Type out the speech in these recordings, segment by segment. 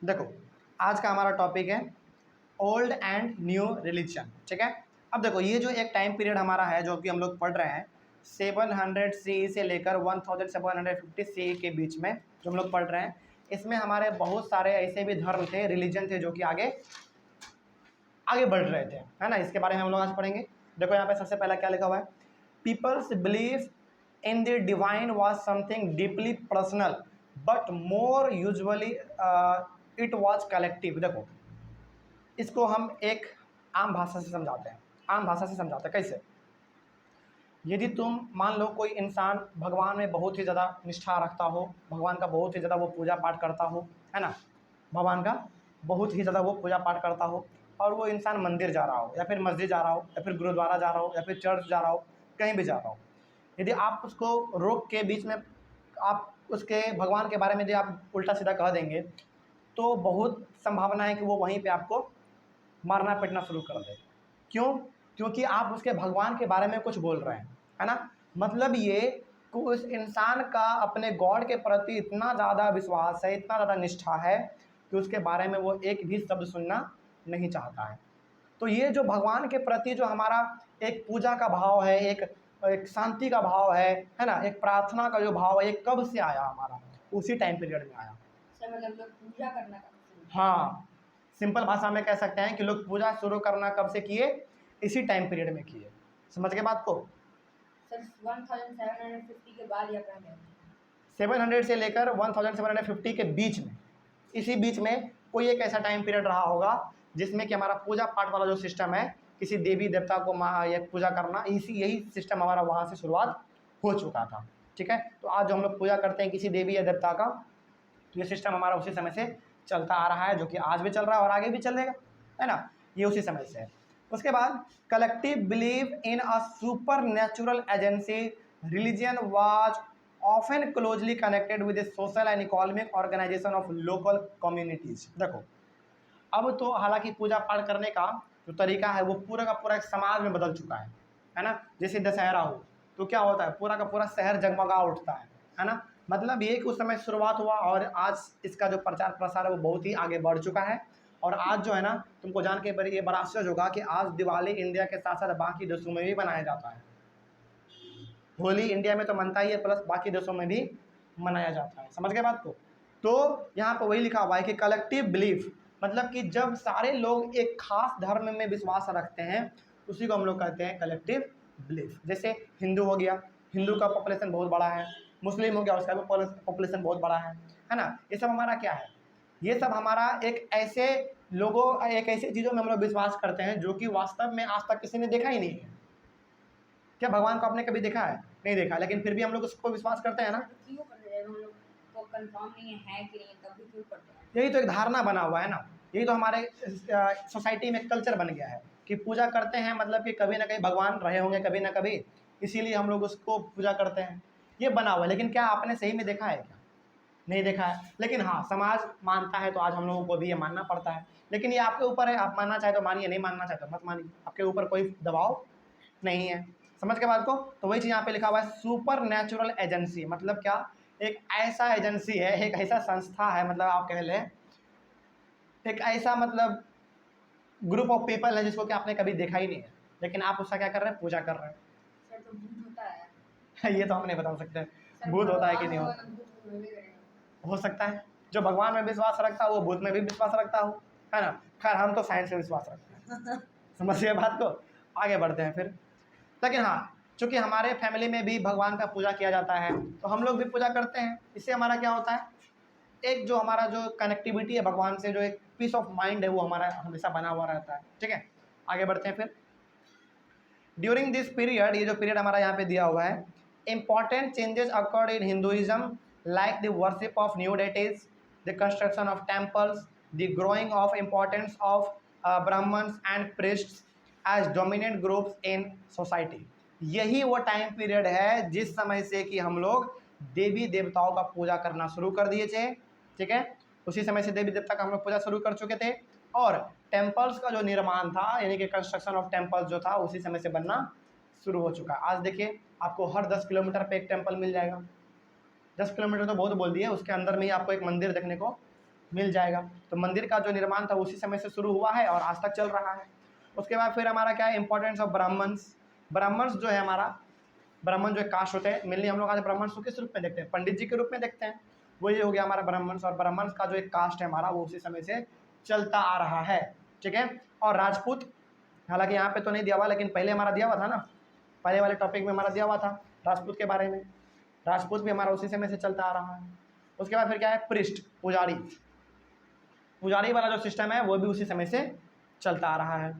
देखो, आज का हमारा टॉपिक है ओल्ड एंड न्यू रिलीजन। ठीक है, अब देखो ये जो एक टाइम पीरियड हमारा है जो कि हम लोग पढ़ रहे हैं 700 सी से लेकर 1750 सी के बीच में जो हम लोग पढ़ रहे हैं, इसमें हमारे बहुत सारे ऐसे भी धर्म थे, रिलीजन थे जो कि आगे आगे बढ़ रहे थे, है ना। इसके बारे में हम लोग आज पढ़ेंगे। देखो यहाँ पे सबसे पहला क्या लिखा हुआ है, peoples believe in the divine was something deeply personal but more usually it was collective. देखो इसको हम एक आम भाषा से समझाते हैं, कैसे। यदि तुम मान लो कोई इंसान भगवान में बहुत ही ज़्यादा निष्ठा रखता हो, भगवान का बहुत ही ज़्यादा वो पूजा पाठ करता हो, है ना, भगवान का बहुत ही ज़्यादा वो पूजा पाठ करता हो, और वो इंसान मंदिर जा रहा हो या फिर मस्जिद जा रहा हो या फिर गुरुद्वारा जा रहा हो या फिर चर्च जा रहा हो, कहीं भी जा रहा हो, यदि आप उसको रोक के बीच में आप उसके भगवान के बारे में यदि आप उल्टा सीधा कह देंगे तो बहुत संभावना है कि वो वहीं पे आपको मारना पीटना शुरू कर दे। क्यों? क्योंकि आप उसके भगवान के बारे में कुछ बोल रहे हैं, है ना। मतलब ये कि उस इंसान का अपने गॉड के प्रति इतना ज़्यादा विश्वास है, इतना ज़्यादा निष्ठा है कि उसके बारे में वो एक भी शब्द सुनना नहीं चाहता है। तो ये जो भगवान के प्रति जो हमारा एक पूजा का भाव है, एक शांति का भाव है ना, एक प्रार्थना का जो भाव है, ये कब से आया हमारा? उसी टाइम पीरियड में आया। मतलब लोग पूजा करना कब शुरू किया? हाँ, सिंपल भाषा में कह सकते हैं कि लोग पूजा शुरू करना कब से किए? इसी टाइम पीरियड में किए। समझ गए बात को? सर 1750 के बाद या पहले? 700 से लेकर 1750 के बीच में, इसी बीच में कोई एक ऐसा टाइम पीरियड रहा होगा जिसमें कि हमारा पूजा पाठ वाला जो सिस्टम है, किसी देवी देवता को या पूजा करना, यही सिस्टम हमारा वहाँ से शुरुआत हो चुका था। ठीक है, तो आज जो हम लोग पूजा करते हैं किसी देवी या देवता का, तो ये सिस्टम हमारा उसी समय से चलता आ रहा है, जो कि आज भी चल रहा है और आगे भी चलेगा, है ना। ये उसी समय से है। उसके बाद collective believe in a super natural agency religion was often closely connected with the social and economic organisation of local communities. देखो अब तो हालांकि पूजा पाठ करने का जो तरीका है वो पूरा का पूरा एक समाज में बदल चुका है ना। जैसे दशहरा हो तो क्या होता है, पूरा का पूरा शहर जगमगा उठता है ना। मतलब ये कि उस समय शुरुआत हुआ और आज इसका जो प्रचार प्रसार है वो बहुत ही आगे बढ़ चुका है। और आज जो है ना, तुमको जान के ये बड़ा आश्चर्य होगा कि आज दिवाली इंडिया के साथ साथ बाकी देशों में भी मनाया जाता है। होली इंडिया में तो मनता ही है, प्लस बाकी देशों में भी मनाया जाता है। समझ गए बात को? तो यहाँ पर वही लिखा हुआ है कि कलेक्टिव बिलीफ, मतलब कि जब सारे लोग एक खास धर्म में विश्वास रखते हैं उसी को हम लोग कहते हैं कलेक्टिव बिलीफ। जैसे हिंदू हो गया, हिंदू का पॉपुलेशन बहुत बड़ा है, मुस्लिम हो गया उसका भी पॉपुलेशन बहुत बड़ा है ना। ये सब हमारा क्या है, ये सब हमारा एक ऐसे लोगों, एक ऐसी चीज़ों में हम लोग विश्वास करते हैं जो कि वास्तव में आज तक किसी ने देखा ही नहीं है। क्या भगवान को आपने कभी देखा है? नहीं देखा, लेकिन फिर भी हम लोग उसको विश्वास करते हैं ना। तो क्यों कर रहे हैं? हम लोग को कंफर्म नहीं है कि नहीं, तब भी क्यों करते हैं? यही तो एक धारणा बना हुआ है ना, यही तो हमारे सोसाइटी में कल्चर बन गया है कि पूजा करते हैं, मतलब कि कभी ना कहीं भगवान रहे होंगे कभी ना कभी, इसीलिए हम लोग उसको पूजा करते हैं। ये बना हुआ है, लेकिन क्या आपने सही में देखा है? क्या नहीं देखा है। लेकिन हाँ, समाज मानता है तो आज हम लोगों को भी ये मानना पड़ता है। लेकिन ये आपके ऊपर है, आप मानना चाहे तो मानिए, नहीं मानना चाहे तो मत मानिए, आपके ऊपर कोई दबाव नहीं है। समझ के बात को? तो वही चीज़ यहाँ पे लिखा हुआ है सुपर नेचुरल एजेंसी। मतलब क्या, एक ऐसा एजेंसी है, एक ऐसा संस्था है, मतलब आप कह लें एक ऐसा मतलब ग्रुप ऑफ पीपल है जिसको कि आपने कभी देखा ही नहीं है, लेकिन आप उसका क्या कर रहे हैं? पूजा कर रहे सर तो भूत होता है। हैं। ये तो हम नहीं बता सकते सर भूत होता है कि भगवान नहीं होगा होता। तो भूत में भी करेगा। हो सकता है जो भगवान में विश्वास रखता हो वो भूत में भी विश्वास रखता हो, है ना। खैर हम तो साइंस में विश्वास रखते हैं। समझिए बात को, आगे बढ़ते हैं फिर। लेकिन हाँ, चूँकि हमारे फैमिली में भी भगवान का पूजा किया जाता है तो हम लोग भी पूजा करते हैं। इससे हमारा क्या होता है, एक जो हमारा जो कनेक्टिविटी है भगवान से, जो एक पीस ऑफ माइंड है वो हमारा हमेशा बना हुआ रहता है। ठीक है, आगे बढ़ते हैं फिर। ड्यूरिंग दिस पीरियड, ये जो पीरियड हमारा यहाँ पे दिया हुआ है, important changes occurred in Hinduism like the worship of new deities, the construction of temples, the growing of importance of Brahmins and priests as dominant groups in society. यही वो टाइम पीरियड है जिस समय से कि हम लोग देवी देवताओं का पूजा करना शुरू कर दिए थे। ठीक है, उसी समय से देवी देवता का हम लोग पूजा शुरू कर चुके थे, और टेम्पल्स का जो निर्माण था, यानी कि कंस्ट्रक्शन ऑफ टेम्पल्स जो था, उसी समय से बनना शुरू हो चुका है। आज देखिए आपको हर 10 किलोमीटर पे एक टेम्पल मिल जाएगा। 10 किलोमीटर तो बहुत बोल दिए, उसके अंदर में ही आपको एक मंदिर देखने को मिल जाएगा। तो मंदिर का जो निर्माण था उसी समय से शुरू हुआ है और आज तक चल रहा है। उसके बाद फिर हमारा क्या है, इंपॉर्टेंस ऑफ ब्राह्मण्स। ब्राह्मण्स जो है हमारा, ब्राह्मण जो एक कास्ट होते हैं, मेनली हम लोग आज ब्राह्मण्स को किस रूप में देखते हैं, पंडित जी के रूप में देखते हैं। वही हो गया हमारा ब्राह्मण्स, और ब्राह्मण्स का जो एक कास्ट है हमारा वो उसी समय से चलता आ रहा है, ठीक है। और राजपूत, हालांकि यहाँ पे तो नहीं दिया हुआ, लेकिन पहले हमारा दिया हुआ था ना, पहले वाले टॉपिक में हमारा दिया हुआ था राजपूत के बारे में। राजपूत भी हमारा उसी समय से चलता आ रहा है। उसके बाद फिर क्या है, प्रिस्ट, पुजारी। पुजारी वाला जो सिस्टम है वो भी उसी समय से चलता आ रहा है।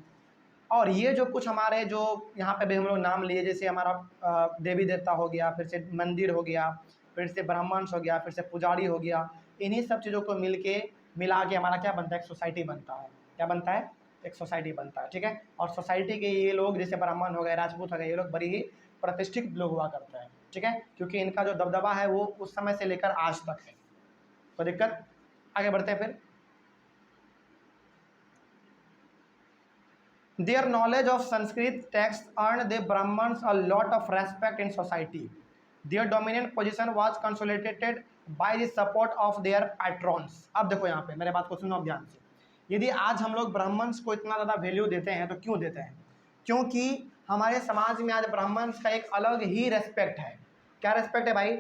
और ये जो कुछ हमारे जो यहाँ पे भी हम लोग नाम लिए, जैसे हमारा देवी देवता हो गया, फिर से मंदिर हो गया, फिर से ब्राह्मण्स हो गया, फिर से पुजारी हो गया, इन्हीं सब चीज़ों को मिला के हमारा क्या बनता है, एक सोसाइटी बनता है। क्या बनता है, एक सोसाइटी बनता है, ठीक है। और सोसाइटी के ये लोग, जैसे ब्राह्मण हो गए, राजपूत हो गए, ये लोग बड़ी ही प्रतिष्ठित लोग हुआ करते हैं, ठीक है, क्योंकि इनका जो दबदबा है वो उस समय से लेकर आज तक है। तो दिक्कत, आगे बढ़ते हैं फिर। Their knowledge of Sanskrit texts earned the Brahmins a lot of respect in society. Their dominant position was consolidated by the support of their patrons. अब देखो यहाँ पे मेरे बात को सुनो ध्यान से। यदि आज हम लोग ब्राह्मण्स को इतना ज़्यादा वैल्यू देते हैं तो क्यों देते हैं, क्योंकि हमारे समाज में आज ब्राह्मण्स का एक अलग ही रेस्पेक्ट है। क्या रेस्पेक्ट है भाई,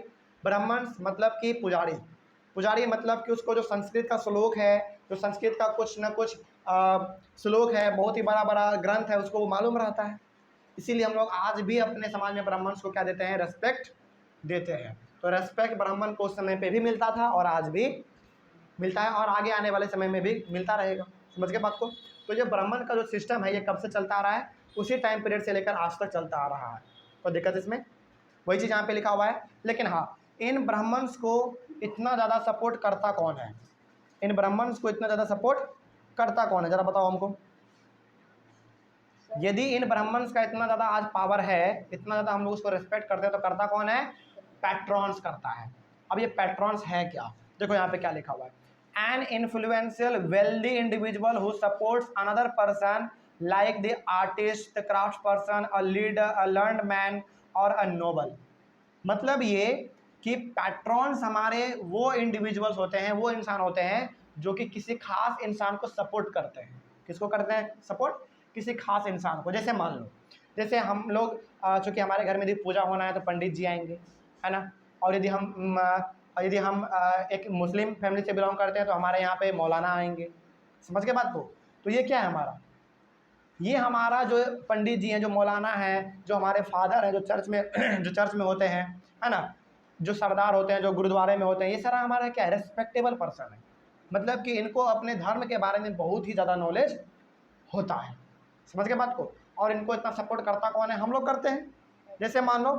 ब्राह्मण्स मतलब कि पुजारी। पुजारी मतलब कि उसको जो संस्कृत का श्लोक है, जो संस्कृत का कुछ न कुछ श्लोक है, बहुत ही बड़ा बड़ा ग्रंथ है, उसको वो मालूम रहता है। इसीलिए हम लोग आज भी अपने समाज में ब्राह्मण्स को क्या देते हैं, रेस्पेक्ट देते हैं। तो रेस्पेक्ट ब्राह्मण को उस समय पे भी मिलता था और आज भी मिलता है और आगे आने वाले समय में भी मिलता रहेगा। समझ के बात को। तो ये ब्राह्मण का जो सिस्टम है ये कब से चलता आ रहा है, उसी टाइम पीरियड से लेकर आज तक चलता आ रहा है। तो दिक्कत इसमें वही चीज़ यहाँ पे लिखा हुआ है। लेकिन हाँ, इन ब्राह्मण्स को इतना ज़्यादा सपोर्ट करता कौन है, इन ब्राह्मण्स को इतना ज़्यादा सपोर्ट करता कौन है, ज़रा बताओ हमको। यदि इन ब्राह्मण्स का इतना ज़्यादा आज पावर है, इतना ज़्यादा हम लोग उसको रिस्पेक्ट करते हैं, तो करता कौन है, पैट्रॉन्स करता है। अब ये पैट्रॉन्स है क्या, देखो यहाँ पे क्या लिखा हुआ है, an influential wealthy individual who supports another person like the artist, the craft person, a leader, a learned man or a Nobel. मतलब ये कि पैट्रॉन्स हमारे वो इंडिविजुअल्स होते हैं, वो इंसान होते हैं जो कि किसी खास इंसान को सपोर्ट करते हैं। किसको करते हैं सपोर्ट, किसी खास इंसान को। जैसे मान लो, जैसे हम लोग चूँकि हमारे घर में यदि पूजा होना है तो पंडित जी आएंगे, है ना। और यदि हम एक मुस्लिम फैमिली से बिलोंग करते हैं तो हमारे यहाँ पे मौलाना आएंगे। समझ के बात को। तो ये क्या है हमारा, ये हमारा जो पंडित जी हैं, जो मौलाना हैं, जो हमारे फादर हैं, जो चर्च में जो चर्च में होते हैं, है ना, जो सरदार होते हैं, जो गुरुद्वारे में होते हैं, ये सारा हमारा क्या है, रेस्पेक्टेबल पर्सन है। मतलब कि इनको अपने धर्म के बारे में बहुत ही ज़्यादा नॉलेज होता है। समझ के बात को। और इनको इतना सपोर्ट करता कौन है, हम लोग करते हैं। जैसे मान लो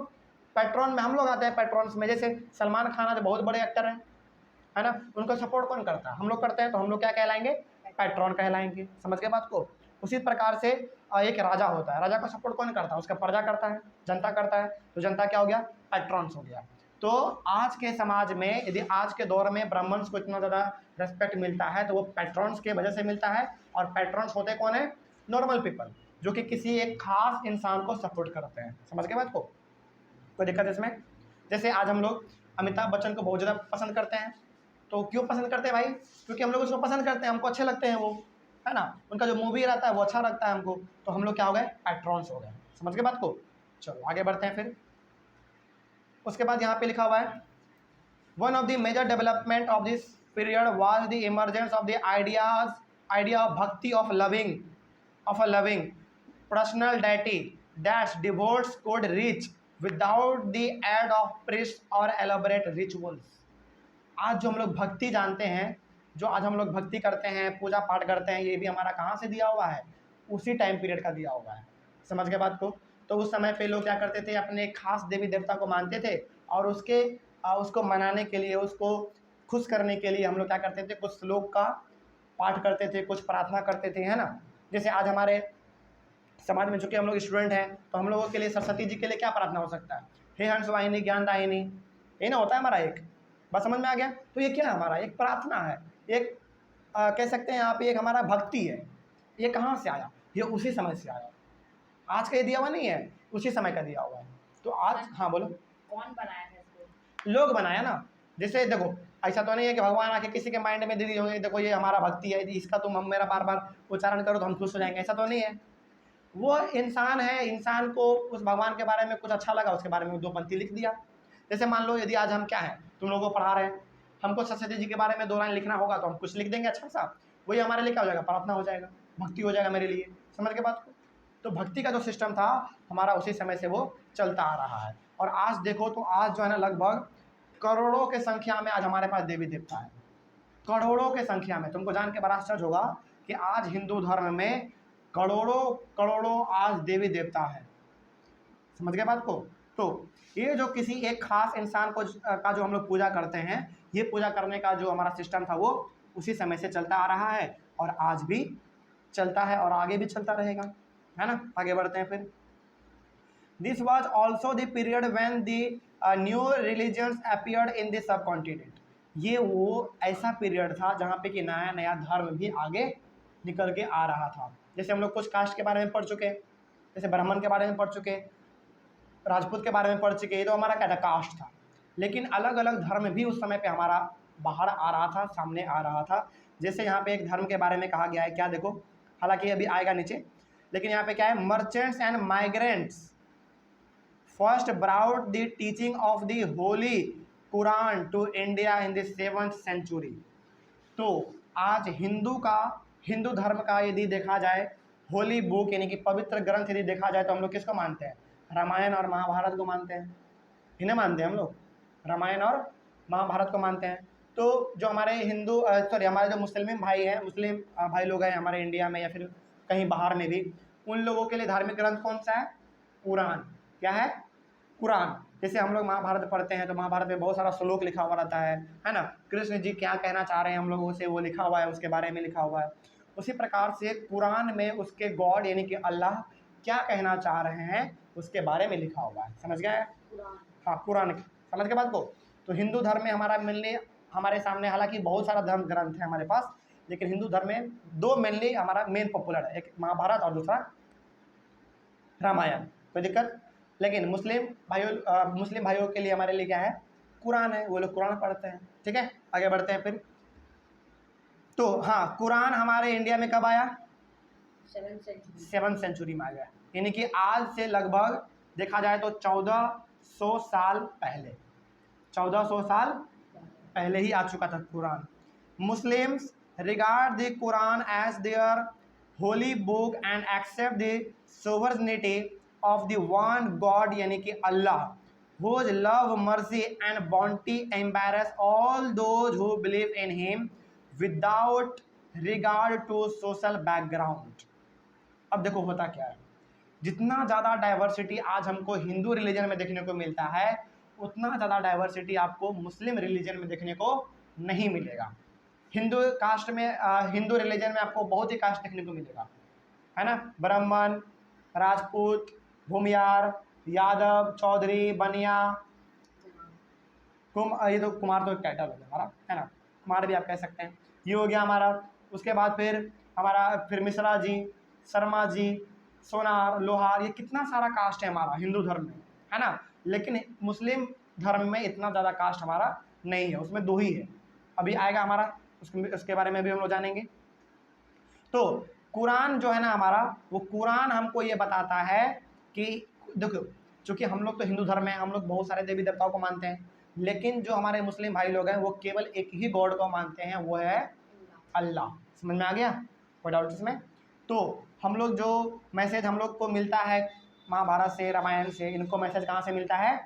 पैट्रॉन में हम लोग आते हैं, पैट्रॉन्स में जैसे सलमान खान जो बहुत बड़े एक्टर हैं, है ना, उनको सपोर्ट कौन करता है, हम लोग करते हैं। तो हम लोग क्या कहलाएंगे, पैट्रॉन कहलाएंगे। समझ के बात को। उसी प्रकार से एक राजा होता है, राजा का सपोर्ट कौन करता है, उसका प्रजा करता है, जनता करता है। तो जनता क्या हो गया, पैट्रॉन्स हो गया। तो आज के समाज में, यदि आज के दौर में ब्राह्मण्स को इतना ज़्यादा रेस्पेक्ट मिलता है तो वो पैट्रॉन्स के वजह से मिलता है। और पैट्रॉन्स होते कौन है, नॉर्मल पीपल, जो कि किसी एक खास इंसान को सपोर्ट करते हैं। समझ के बात को। कोई दिक्कत इसमें। जैसे आज हम लोग अमिताभ बच्चन को बहुत ज़्यादा पसंद करते हैं। तो क्यों पसंद करते हैं भाई, क्योंकि हम लोग उसको पसंद करते हैं, हमको अच्छे लगते हैं वो, है ना। उनका जो मूवी रहता है वो अच्छा लगता है हमको। तो हम लोग क्या हो गए, पैट्रॉन्स हो गए। समझ के बात को। चलो आगे बढ़ते हैं फिर। उसके बाद यहाँ पे लिखा हुआ है, one of the major development of this period was the emergence of the idea of bhakti of a loving personal deity that devotees could reach without the aid of priests और elaborate rituals। आज जो हम लोग भक्ति जानते हैं, जो आज हम लोग भक्ति करते हैं, पूजा पाठ करते हैं, ये भी हमारा कहाँ से दिया हुआ है, उसी टाइम पीरियड का दिया हुआ है। समझ के बात को। तो उस समय पे लोग क्या करते थे, अपने खास देवी देवता को मानते थे और उसको मनाने के लिए, उसको खुश करने के लिए हम लोग क्या करते थे, कुछ श्लोक का पाठ करते थे, कुछ प्रार्थना करते थे, है ना। जैसे आज हमारे समाज में चूँकि हम लोग स्टूडेंट हैं तो हम लोगों के लिए सरस्वती जी के लिए क्या प्रार्थना हो सकता है, हे हंसवाहिनी ज्ञानदायिनी, ये ना होता है हमारा एक। बात समझ में आ गया। तो ये क्या है हमारा, एक प्रार्थना है, एक कह सकते हैं यहाँ पे एक हमारा भक्ति है। ये कहाँ से आया, ये उसी समय से आया। आज का ये दिया हुआ नहीं है, उसी समय का दिया हुआ है। तो आज हाँ बोलो, कौन बनाया था इसको, लोग बनाया ना। जैसे देखो ऐसा तो नहीं है कि भगवान आके किसी के माइंड में दे दिए होंगे देखो ये हमारा भक्ति है, इसका तुम हम मेरा बार बार उच्चारण करो तो हम खुश हो जाएंगे, ऐसा तो नहीं है। वो इंसान है, इंसान को उस भगवान के बारे में कुछ अच्छा लगा, उसके बारे में 2 पंक्ति लिख दिया। जैसे मान लो यदि आज हम क्या हैं, तुम लोगों को पढ़ा रहे हैं, हमको सरस्वती जी के बारे में 2 लाइन लिखना होगा तो हम कुछ लिख देंगे अच्छा सा, वही हमारे लिए क्या हो जाएगा, प्रार्थना हो जाएगा, भक्ति हो जाएगा मेरे लिए। समझ के बात को? तो भक्ति का जो सिस्टम था हमारा उसी समय से वो चलता आ रहा है। और आज देखो तो आज जो है ना लगभग करोड़ों के संख्या में आज हमारे पास देवी देवता है, करोड़ों के संख्या में। तुमको जान के बड़ा आश्चर्य होगा कि आज हिंदू धर्म में करोड़ों करोड़ों आज देवी देवता है। समझ गए बात को? तो ये जो किसी एक खास इंसान को का जो हम लोग पूजा करते हैं, ये पूजा करने का जो हमारा सिस्टम था वो उसी समय से चलता आ रहा है और आज भी चलता है और आगे भी चलता रहेगा, है ना। आगे बढ़ते हैं फिर। This was also the period when the new religions appeared in the sub continent. ये वो ऐसा पीरियड था जहाँ पे कि नया नया धर्म भी आगे निकल के आ रहा था। जैसे हम लोग कुछ कास्ट के बारे में पढ़ चुके, जैसे ब्राह्मण के बारे में पढ़ चुके, राजपूत के बारे में पढ़ चुके, ये तो हमारा क्या था, कास्ट था। लेकिन अलग अलग धर्म भी उस समय पे हमारा बाहर आ रहा था, सामने आ रहा था। जैसे यहाँ पे एक धर्म के बारे में कहा गया है, क्या देखो, हालांकि अभी आएगा नीचे, लेकिन यहाँ पे क्या है, merchants and migrants first brought the teaching of the holy Quran to India in the 7th century. तो आज हिंदू धर्म का यदि देखा जाए, होली बुक यानी कि पवित्र ग्रंथ यदि देखा जाए तो हम लोग किसको मानते हैं, रामायण और महाभारत को मानते हैं, इन्हें मानते हैं हम लोग, रामायण और महाभारत को मानते हैं। तो जो हमारे हमारे जो मुस्लिम भाई हैं, मुस्लिम भाई लोग हैं हमारे इंडिया में या फिर कहीं बाहर में भी, उन लोगों के लिए धार्मिक ग्रंथ कौन सा है, कुरान। क्या है, कुरान। जैसे हम लोग महाभारत पढ़ते हैं तो महाभारत में बहुत सारा श्लोक लिखा हुआ रहता है ना, कृष्ण जी क्या कहना चाह रहे हैं हम लोगों से वो लिखा हुआ है, उसके बारे में लिखा हुआ है। उसी प्रकार से कुरान में उसके गॉड यानी कि अल्लाह क्या कहना चाह रहे हैं उसके बारे में लिखा हुआ है। समझ गए? हाँ, कुरान। समझ के बात को? तो हिंदू धर्म में हमारा मेनली हमारे सामने, हालांकि बहुत सारा धर्म ग्रंथ है हमारे पास, लेकिन हिंदू धर्म में 2 मेनली हमारा मेन पॉपुलर है, एक महाभारत और दूसरा रामायण। कोई दिक्कत? लेकिन मुस्लिम भाइयों के लिए हमारे लिए क्या है, कुरान है, वो लोग कुरान पढ़ते हैं। ठीक है, आगे बढ़ते हैं फिर। तो हाँ, कुरान हमारे इंडिया में कब आया, 7th सेंचुरी में आ गया, यानी कि आज से लगभग देखा जाए तो 1400 साल पहले, 1400 साल पहले ही आ चुका था कुरान। Muslims regard the Quran as their holy book and accept the sovereignty of the one God यानी कि अल्लाह, whose love, mercy and bounty embrace all those who believe in him without regard to social background। अब देखो होता क्या है, जितना ज़्यादा diversity आज हमको हिंदू रिलीजन में देखने को मिलता है, उतना ज़्यादा डाइवर्सिटी आपको मुस्लिम रिलीजन में देखने को नहीं मिलेगा। हिंदू कास्ट में हिंदू रिलीजन में आपको बहुत ही कास्ट देखने को मिलेगा, है ना, ब्राह्मण, राजपूत, भूमियार, यादव, चौधरी, बनिया, ये तो कुमार तो एक टाइटल हो गया हमारा, है ना, कुमार भी आप कह सकते हैं, ये हो गया हमारा। उसके बाद फिर मिश्रा जी, शर्मा जी, सोनार, लोहार, ये कितना सारा कास्ट है हमारा हिंदू धर्म में, है ना। लेकिन मुस्लिम धर्म में इतना ज़्यादा कास्ट हमारा नहीं है, उसमें 2 ही है, अभी आएगा हमारा, उसके बारे में भी हम लोग जानेंगे। तो कुरान जो है ना हमारा, वो कुरान हमको ये बताता है कि देखो, चूँकि हम लोग तो हिंदू धर्म है, हम लोग बहुत सारे देवी देवताओं को मानते हैं, लेकिन जो हमारे मुस्लिम भाई लोग हैं वो केवल एक ही गॉड को मानते हैं, वो है अल्लाह। समझ में आ गया? कोई डाउट इसमें? तो हम लोग जो मैसेज हम लोग को मिलता है महाभारत से, रामायण से, इनको मैसेज कहाँ से मिलता है,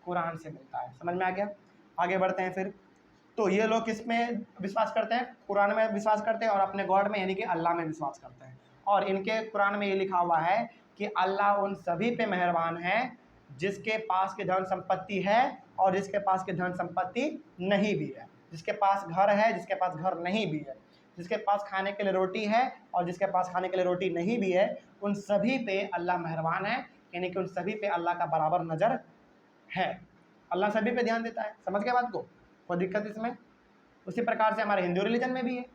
कुरान से मिलता है। समझ में आ गया? आगे बढ़ते हैं फिर। तो ये लोग किस में विश्वास करते हैं, कुरान में विश्वास करते हैं और अपने गॉड में यानी कि अल्लाह में विश्वास करते हैं। और इनके कुरान में ये लिखा हुआ है कि अल्लाह उन सभी पे मेहरबान है जिसके पास के धन संपत्ति है और जिसके पास के धन संपत्ति नहीं भी है, जिसके पास घर है, जिसके पास घर नहीं भी है, जिसके पास खाने के लिए रोटी है और जिसके पास खाने के लिए रोटी नहीं भी है, उन सभी पे अल्लाह मेहरबान है, यानी कि उन सभी पे अल्लाह का बराबर नज़र है, अल्लाह सभी पे ध्यान देता है। समझ गए बात को? कोई दिक्कत इसमें? उसी प्रकार से हमारे हिंदू रिलीजन में भी है,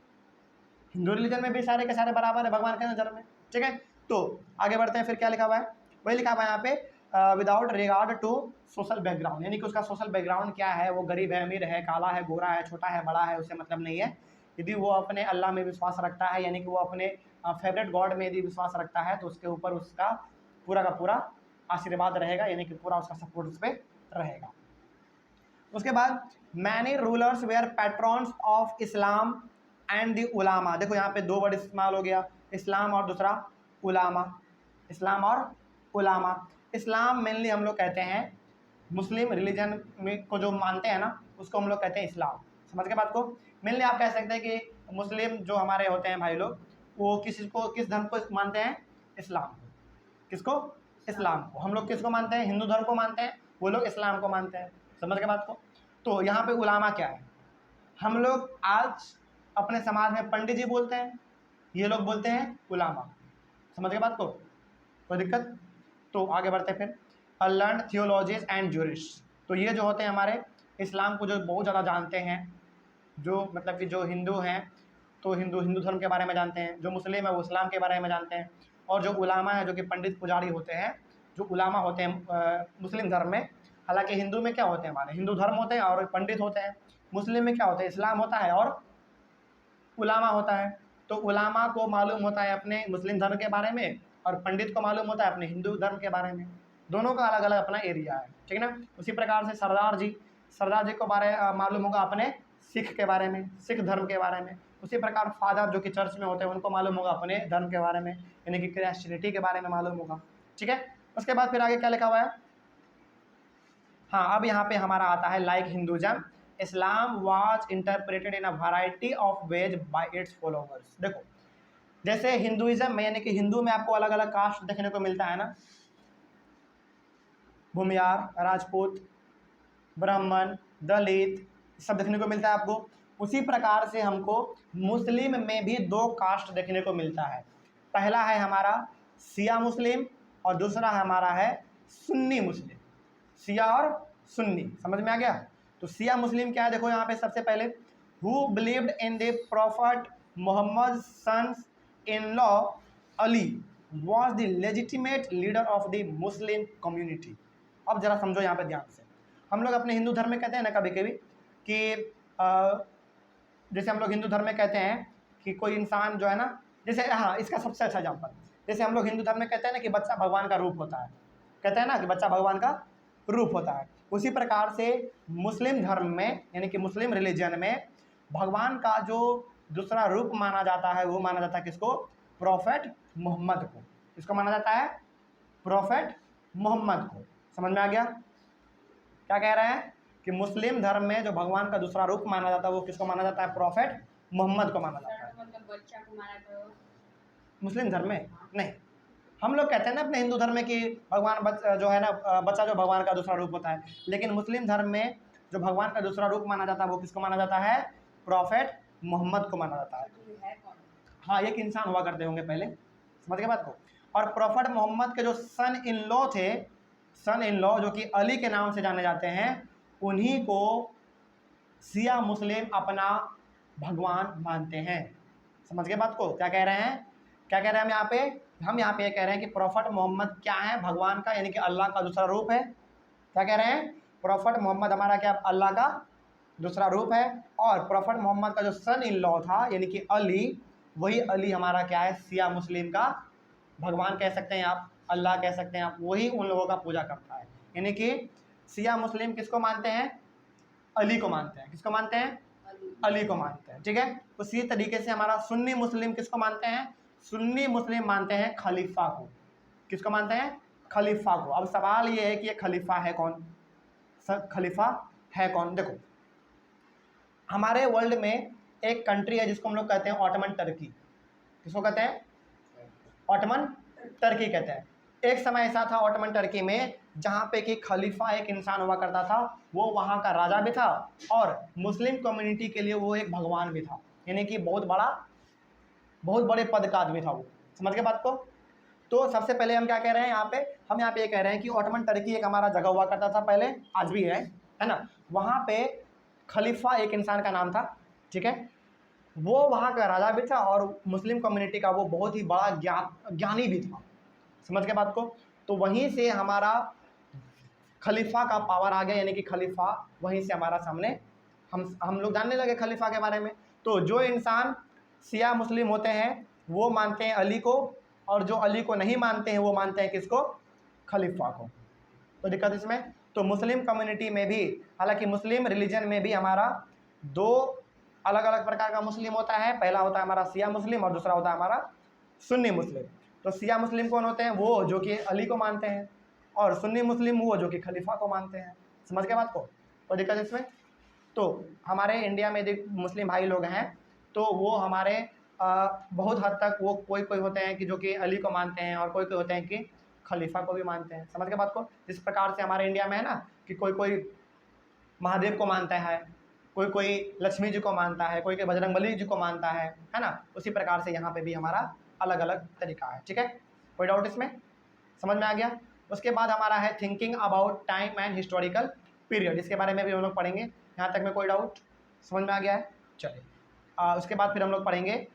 हिंदू रिलीजन में भी सारे के सारे बराबर है भगवान के नज़र में। ठीक है, तो आगे बढ़ते हैं फिर। क्या लिखा हुआ है? वही लिखा हुआ है यहाँ पे, without regard to social background, यानी कि उसका सोशल बैकग्राउंड क्या है, वो गरीब है, अमीर है, काला है, गोरा है, छोटा है, बड़ा है, उससे मतलब नहीं है। यदि वो अपने अल्लाह में विश्वास रखता है, यानी कि वो अपने फेवरेट गॉड में यदि विश्वास रखता है, तो उसके ऊपर उसका पूरा का पूरा आशीर्वाद रहेगा, यानी कि पूरा उसका सपोर्ट उस पर रहेगा। उसके बाद many rulers were patrons of Islam and the ulama. देखो यहाँ पे दो वर्ड इस्तेमाल हो गया, इस्लाम और दूसरा उलामा। इस्लाम और उलामा, इस्लाम मेनली हम लोग कहते हैं मुस्लिम रिलीजन में को जो मानते हैं ना, उसको हम लोग कहते हैं इस्लाम। समझ के बात को। मेनली आप कह सकते हैं कि मुस्लिम जो हमारे होते हैं भाई लोग, वो किस धर्म को मानते हैं? इस्लाम को। किसको? इस्लाम को। हम लोग किसको मानते हैं? हिंदू धर्म को मानते हैं, वो लोग इस्लाम को मानते हैं। समझ के बात को। तो यहाँ पे उलामा क्या है? हम लोग आज अपने समाज में पंडित जी बोलते हैं, ये लोग बोलते हैं उलामा। समझ के बात को, कोई दिक्कत? तो आगे बढ़ते फिर। लर्न थियोलॉजीज एंड ज्यूरिस्ट, तो ये जो होते हैं हमारे इस्लाम को जो बहुत ज़्यादा जानते हैं, जो मतलब कि जो हिंदू हैं तो हिंदू धर्म के बारे में जानते हैं, जो मुस्लिम है वो इस्लाम के बारे में जानते हैं, और जो उलामा है जो कि पंडित पुजारी होते हैं, जो उलामा होते हैं मुस्लिम धर्म में। हालांकि हिंदू में क्या होते हैं, हमारे हिंदू धर्म होते हैं और पंडित होते हैं। मुस्लिम में क्या होता है? इस्लाम होता है और उलामा होता है। तो उलामा को मालूम होता है अपने मुस्लिम धर्म के बारे में, और पंडित को मालूम होता है अपने हिंदू धर्म के बारे में। दोनों का अलग अलग अपना एरिया है, ठीक है ना। उसी प्रकार से सरदार जी को मालूम होगा अपने सिख के बारे में, सिख धर्म के बारे में। उसी प्रकार फादर जो कि चर्च में होते हैं, उनको मालूम होगा अपने धर्म के बारे में, यानी कि क्रिश्चियनिटी के बारे में मालूम होगा, ठीक है। उसके बाद फिर आगे क्या लिखा हुआ है? हाँ, अब यहाँ पे हमारा आता है like Hinduism, Islam was interpreted in a variety of ways bye it's followers. देखो जैसे हिंदुइज्म में, यानी कि हिंदू में आपको अलग अलग कास्ट देखने को मिलता है ना, भूमियार, राजपूत, ब्राह्मण, दलित, सब देखने को मिलता है आपको। उसी प्रकार से हमको मुस्लिम में भी दो कास्ट देखने को मिलता है। पहला है हमारा शिया मुस्लिम और दूसरा हमारा है सुन्नी मुस्लिम। शिया और सुन्नी, समझ में आ गया? तो शिया मुस्लिम क्या है? देखो यहाँ पे सबसे पहले, who believed in the prophet Muhammad sons in law Ali was the legitimate leader of the Muslim community. अब जरा समझो यहाँ पे ध्यान से। हम लोग अपने हिंदू धर्म में कहते हैं ना कभी कभी कि जैसे हम लोग हिंदू धर्म में कहते हैं कि कोई इंसान जो है ना, जैसे हाँ इसका सबसे अच्छा एग्जाम्पल, जैसे हम लोग हिंदू धर्म में कहते हैं ना कि बच्चा भगवान का रूप होता है, कहते हैं ना कि बच्चा भगवान का रूप होता है। उसी प्रकार से मुस्लिम धर्म में, यानी कि मुस्लिम रिलीजन में, भगवान का जो दूसरा रूप माना जाता है वो माना जाता है किसको? प्रॉफेट मोहम्मद को। किसको माना जाता है? प्रॉफेट मोहम्मद को। समझ में आ गया क्या कह रहे हैं? कि मुस्लिम धर्म में जो भगवान का दूसरा रूप माना जाता है वो किसको माना जाता है? प्रॉफेट मोहम्मद को माना जाता है। मतलब बच्चा को माना तो मुस्लिम धर्म में नहीं, हम लोग कहते हैं ना अपने हिंदू धर्म में कि भगवान जो है ना, बच्चा जो भगवान का दूसरा रूप होता है, लेकिन मुस्लिम धर्म में जो भगवान का दूसरा रूप माना जाता है वो किसको माना जाता है? प्रॉफेट मोहम्मद को माना जाता है। है कौन? हाँ, एक इंसान हुआ करते होंगे पहले, समझ के बात को। और प्रॉफेट मोहम्मद के जो सन इन लॉ थे, सन इन लॉ जो कि अली के नाम से जाने जाते हैं, उन्हीं को शिया मुस्लिम अपना भगवान मानते हैं। समझ के बात को? क्या कह रहे हैं? क्या कह रहे हैं हम यहाँ पे? हम यहाँ पे ये कह रहे हैं कि प्रॉफेट मोहम्मद क्या है? भगवान का, यानी कि अल्लाह का दूसरा रूप है। क्या कह रहे हैं? प्रॉफेट मोहम्मद हमारा क्या? अल्लाह का दूसरा रूप है। और प्रॉफेट मोहम्मद का जो सन इन लॉ था, यानी कि अली, वही अली हमारा क्या है? शिया मुस्लिम का भगवान कह सकते हैं आप, अल्लाह कह सकते हैं आप, वही उन लोगों का पूजा करता है। यानी कि शिया मुस्लिम किसको मानते हैं? अली को मानते हैं। किसको मानते हैं? अली को मानते हैं, ठीक है। उसी तरीके से हमारा सुन्नी मुस्लिम किसको मानते हैं? सुन्नी मुस्लिम मानते हैं खलीफा को। किसको मानते हैं? खलीफा को। अब सवाल ये है कि ये खलीफा है कौन? खलीफा है कौन? देखो हमारे वर्ल्ड में एक कंट्री है जिसको हम लोग कहते हैं ऑटोमन टर्की। किसको कहते हैं? ऑटोमन टर्की कहते हैं। एक समय ऐसा था ऑटोमन टर्की में जहाँ पे कि खलीफा एक इंसान हुआ करता था, वो वहाँ का राजा भी था और मुस्लिम कम्युनिटी के लिए वो एक भगवान भी था, यानी कि बहुत बड़े पद का आदमी था वो। समझ के बात को? तो सबसे पहले हम क्या कह रहे हैं यहाँ पे? हम यहाँ पे ये कह रहे हैं कि ऑटोमन टर्की एक हमारा जगह हुआ करता था पहले, आज भी है ना। वहाँ पे खलीफा एक इंसान का नाम था, ठीक है। वो वहाँ का राजा भी था और मुस्लिम कम्युनिटी का वो बहुत ही बड़ा ज्ञानी भी था। समझ के बात को? तो वहीं से हमारा खलीफा का पावर आ गया, यानी कि खलीफा वहीं से हमारा सामने हम लोग जानने लगे खलीफा के बारे में। तो जो इंसान शिया मुस्लिम होते हैं वो मानते हैं अली को, और जो अली को नहीं मानते हैं वो मानते हैं किसको? खलीफा को। तो दिक्कत इसमें, तो मुस्लिम कम्युनिटी में भी, हालांकि मुस्लिम रिलीजन में भी हमारा दो अलग अलग प्रकार का मुस्लिम होता है। पहला होता है हमारा शिया मुस्लिम और दूसरा होता है हमारा सुन्नी मुस्लिम। तो शिया मुस्लिम कौन होते हैं? वो जो कि अली को मानते हैं, और सुन्नी मुस्लिम वो जो कि खलीफा को मानते हैं। समझ गए बात को? कोई दिक्कत इसमें? तो हमारे इंडिया में जो मुस्लिम भाई लोग हैं तो वो हमारे बहुत हद तक वो कोई कोई होते हैं कि जो कि अली को मानते हैं, और कोई कोई होते हैं कि खलीफा को भी मानते हैं। समझ गए बात को? जिस प्रकार से हमारे इंडिया में है ना कि कोई कोई महादेव को मानता है, कोई कोई लक्ष्मी जी को मानता है, कोई कोई बजरंगबली जी को मानता है ना? उसी प्रकार से यहाँ पे भी हमारा अलग अलग तरीका है। ठीक है, कोई डाउट इसमें? समझ में आ गया? उसके बाद हमारा है thinking about time and historical period. इसके बारे में भी हम लोग पढ़ेंगे। यहाँ तक में कोई डाउट समझ में आ गया है? चलिए, उसके बाद फिर हम लोग पढ़ेंगे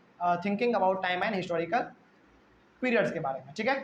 thinking about time and historical periods के बारे में। ठीक है।